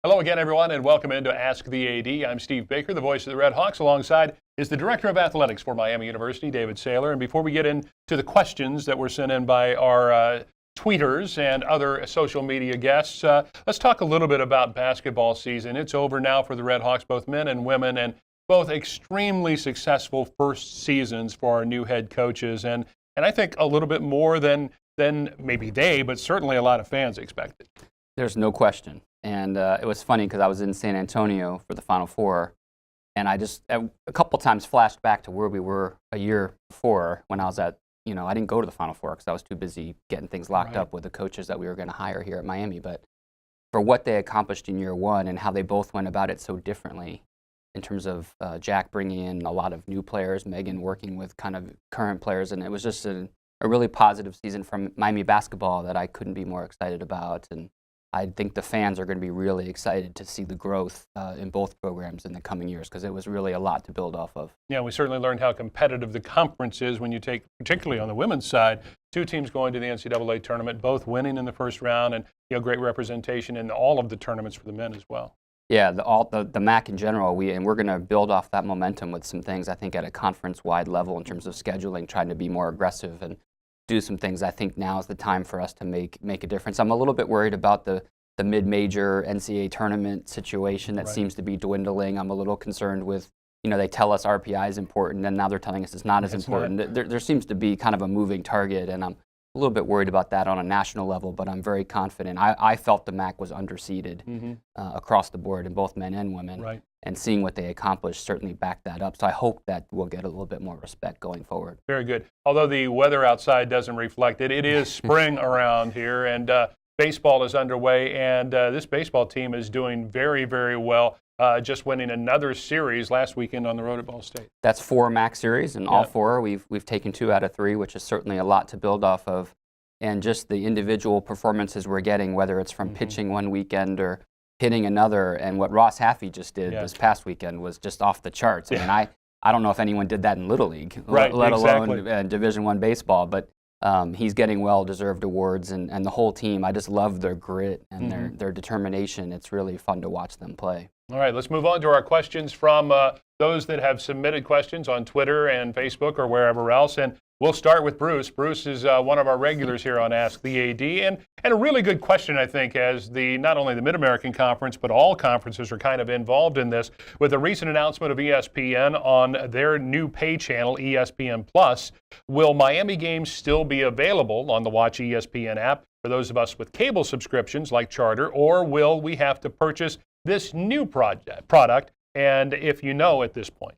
Hello again, everyone, and welcome into Ask the AD. I'm Steve Baker, the voice of the Red Hawks. Alongside is the Director of Athletics for Miami University, David Sayler. And before we get into the questions that were sent in by our tweeters and other social media guests, let's talk a little bit about basketball season. It's over now for the Red Hawks, both men and women, and both extremely successful first seasons for our new head coaches. And I think a little bit more than maybe they, but certainly a lot of fans expected. There's no question. And it was funny because I was in San Antonio for the Final Four, and I just a couple times flashed back to where we were a year before when I was at, I didn't go to the Final Four because I was too busy getting things locked up with the coaches that we were going to hire here at Miami. But for what they accomplished in year one and how they both went about it so differently in terms of Jack bringing in a lot of new players, Megan working with kind of current players, and it was just a really positive season from Miami basketball that I couldn't be more excited about. And I think the fans are going to be really excited to see the growth in both programs in the coming years because it was really a lot to build off of. Yeah, we certainly learned how competitive the conference is when you take, particularly on the women's side, two teams going to the NCAA tournament, both winning in the first round, and great representation in all of the tournaments for the men as well. Yeah, the MAC in general, we're going to build off that momentum with some things, I think, at a conference-wide level in terms of scheduling, trying to be more aggressive and do some things. I think now is the time for us to make a difference. I'm a little bit worried about the mid-major NCAA tournament situation that seems to be dwindling. I'm a little concerned with, they tell us RPI is important, and now they're telling us it's not as important. There seems to be kind of a moving target, and I'm a little bit worried about that on a national level, but I'm very confident. I felt the MAC was underseeded across the board in both men and women, and seeing what they accomplished certainly backed that up. So I hope that we'll get a little bit more respect going forward. Very good. Although the weather outside doesn't reflect it, it is spring around here, and baseball is underway, and this baseball team is doing very, very well, just winning another series last weekend on the road at Ball State. That's 4 MAC series, and all 4 we've taken 2 out of 3, which is certainly a lot to build off of. And just the individual performances we're getting, whether it's from pitching one weekend or hitting another, and what Ross Haffey just did this past weekend was just off the charts. I mean, I don't know if anyone did that in Little League, let alone Division I baseball, but he's getting well-deserved awards, and the whole team. I just love their grit and their determination. It's really fun to watch them play. All right, let's move on to our questions from those that have submitted questions on Twitter and Facebook or wherever else. And we'll start with Bruce. Bruce is one of our regulars here on Ask the AD, and a really good question, I think, as not only the Mid-American Conference, but all conferences are kind of involved in this. With the recent announcement of ESPN on their new pay channel, ESPN Plus, will Miami games still be available on the Watch ESPN app for those of us with cable subscriptions like Charter, or will we have to purchase this new product, and if you know at this point?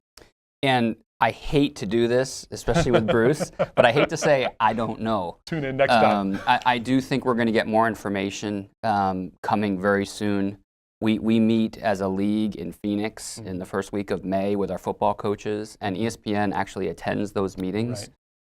And I hate to do this, especially with Bruce, but I hate to say I don't know. Tune in next time. I do think we're going to get more information coming very soon. We meet as a league in Phoenix in the first week of May with our football coaches, and ESPN actually attends those meetings,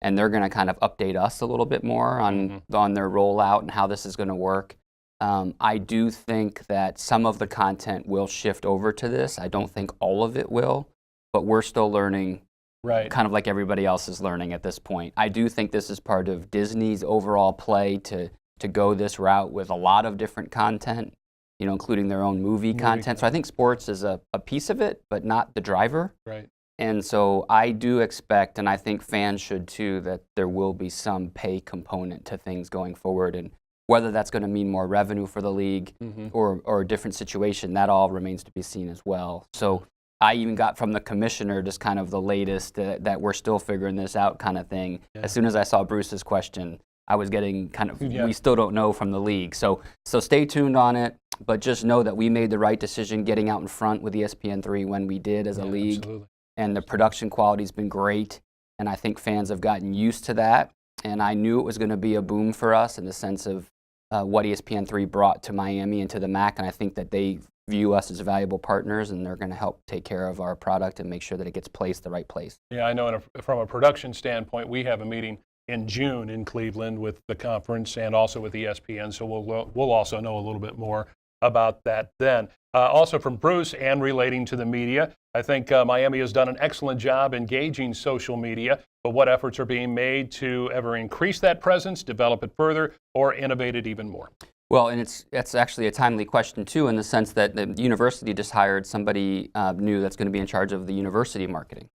and they're going to kind of update us a little bit more on their rollout and how this is going to work. I do think that some of the content will shift over to this. I don't think all of it will, but we're still learning, kind of like everybody else is learning at this point. I do think this is part of Disney's overall play to go this route with a lot of different content, including their own movie content. So I think sports is a piece of it, but not the driver. And so I do expect, and I think fans should too, that there will be some pay component to things going forward. And whether that's going to mean more revenue for the league or a different situation, that all remains to be seen as well. So I even got from the commissioner just kind of the latest that we're still figuring this out kind of thing. As soon as I saw Bruce's question, I was getting kind of, we still don't know from the league. So stay tuned on it, but just know that we made the right decision getting out in front with ESPN3 when we did as a league. And the production quality's been great, and I think fans have gotten used to that. And I knew it was going to be a boom for us in the sense of what ESPN3 brought to Miami and to the MAC, and I think that they view us as valuable partners, and they're going to help take care of our product and make sure that it gets placed the right place. Yeah, I know from a production standpoint, we have a meeting in June in Cleveland with the conference and also with ESPN, so we'll also know a little bit more about that then. Also from Bruce, and relating to the media, I think Miami has done an excellent job engaging social media, but what efforts are being made to ever increase that presence, develop it further, or innovate it even more? Well, and it's actually a timely question too, in the sense that the university just hired somebody new that's going to be in charge of the university marketing,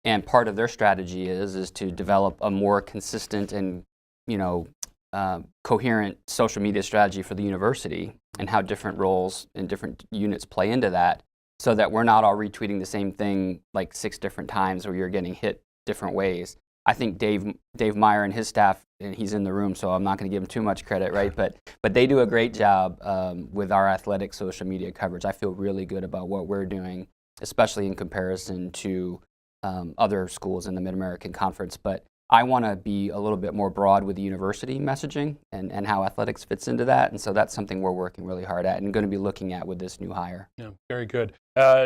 and part of their strategy is to develop a more consistent and coherent social media strategy for the university, and how different roles and different units play into that, so that we're not all retweeting the same thing like 6 different times, or you're getting hit different ways. I think Dave Meyer and his staff, and he's in the room, so I'm not going to give him too much credit, right? But they do a great job with our athletic social media coverage. I feel really good about what we're doing, especially in comparison to other schools in the Mid-American Conference. But I want to be a little bit more broad with the university messaging and how athletics fits into that. And so that's something we're working really hard at and going to be looking at with this new hire. Yeah, very good.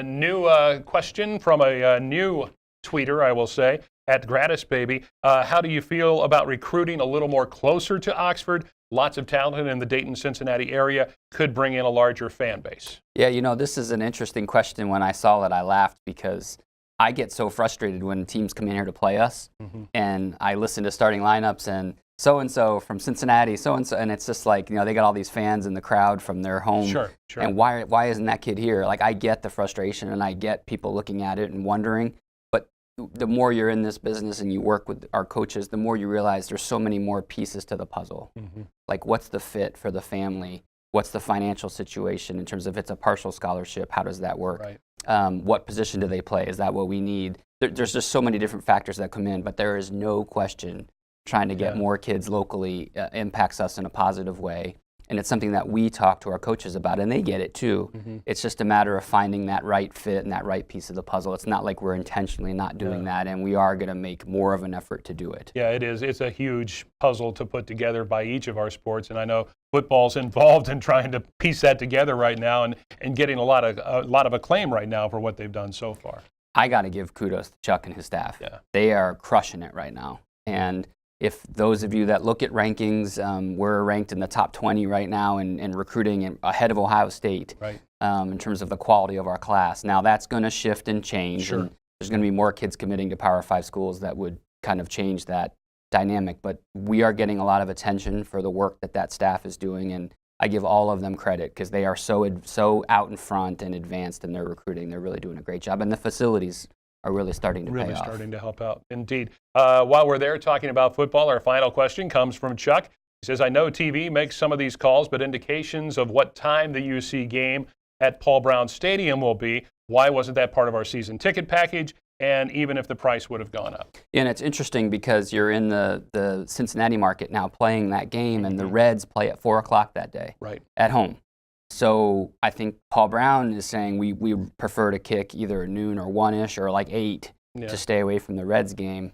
New question from a new tweeter, I will say, at Gratis Baby. How do you feel about recruiting a little more closer to Oxford? Lots of talent in the Dayton-Cincinnati area, could bring in a larger fan base. Yeah, this is an interesting question. When I saw it, I laughed because I get so frustrated when teams come in here to play us, and I listen to starting lineups and so-and-so from Cincinnati, so-and-so, and it's just like, they got all these fans in the crowd from their home. Sure. And why isn't that kid here? Like, I get the frustration, and I get people looking at it and wondering, but the more you're in this business and you work with our coaches, the more you realize there's so many more pieces to the puzzle. Like, what's the fit for the family? What's the financial situation in terms of, if it's a partial scholarship, how does that work? Right. What position do they play? Is that what we need? There's just so many different factors that come in, but there is no question trying to get more kids locally impacts us in a positive way. And it's something that we talk to our coaches about, and they get it too. It's just a matter of finding that right fit and that right piece of the puzzle. It's not like we're intentionally not doing that, and we are going to make more of an effort to do it. Yeah, it is. It's a huge puzzle to put together by each of our sports, and I know football's involved in trying to piece that together right now, and getting a lot of acclaim right now for what they've done so far. I got to give kudos to Chuck and his staff. Yeah. They are crushing it right now. And if those of you that look at rankings, we're ranked in the top 20 right now in recruiting, ahead of Ohio State, right. In terms of the quality of our class. Now that's going to shift and change. Sure. And there's going to be more kids committing to Power 5 schools that would kind of change that dynamic. But we are getting a lot of attention for the work that staff is doing, and I give all of them credit because they are so out in front and advanced in their recruiting. They're really doing a great job, and the facilities are really starting to pay off. Really starting to help out, indeed. While we're there talking about football, our final question comes from Chuck. He says, I know TV makes some of these calls, but indications of what time the UC game at Paul Brown Stadium will be, why wasn't that part of our season ticket package? And even if the price would have gone up. And it's interesting because you're in the Cincinnati market now playing that game, and the Reds play at 4 o'clock that day at home. So I think Paul Brown is saying we prefer to kick either noon or 1-ish or like 8 to stay away from the Reds game.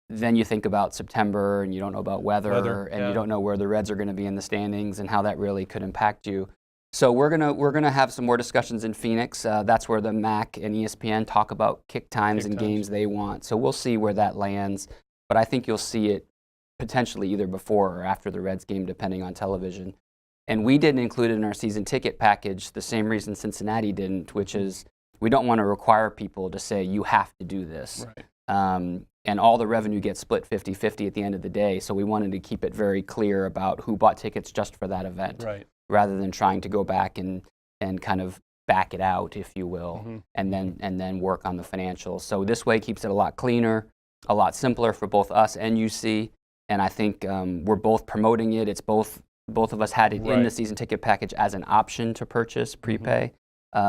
Then you think about September, and you don't know about weather and you don't know where the Reds are going to be in the standings and how that really could impact you. So we're gonna have some more discussions in Phoenix. That's where the MAC and ESPN talk about kick times and games they want. So we'll see where that lands. But I think you'll see it potentially either before or after the Reds game, depending on television. And we didn't include it in our season ticket package the same reason Cincinnati didn't, which is we don't want to require people to say you have to do this. Right. And all the revenue gets split 50-50 at the end of the day. So we wanted to keep it very clear about who bought tickets just for that event. Right. Rather than trying to go back and kind of back it out, if you will, and then work on the financials. So this way keeps it a lot cleaner, a lot simpler for both us and UC. And I think we're both promoting it. It's both of us had it in the season ticket package as an option to purchase prepay,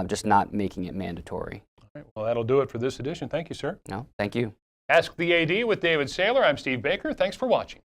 just not making it mandatory. All right. Well, that'll do it for this edition. Thank you, sir. No, thank you. Ask the AD with David Sayler. I'm Steve Baker. Thanks for watching.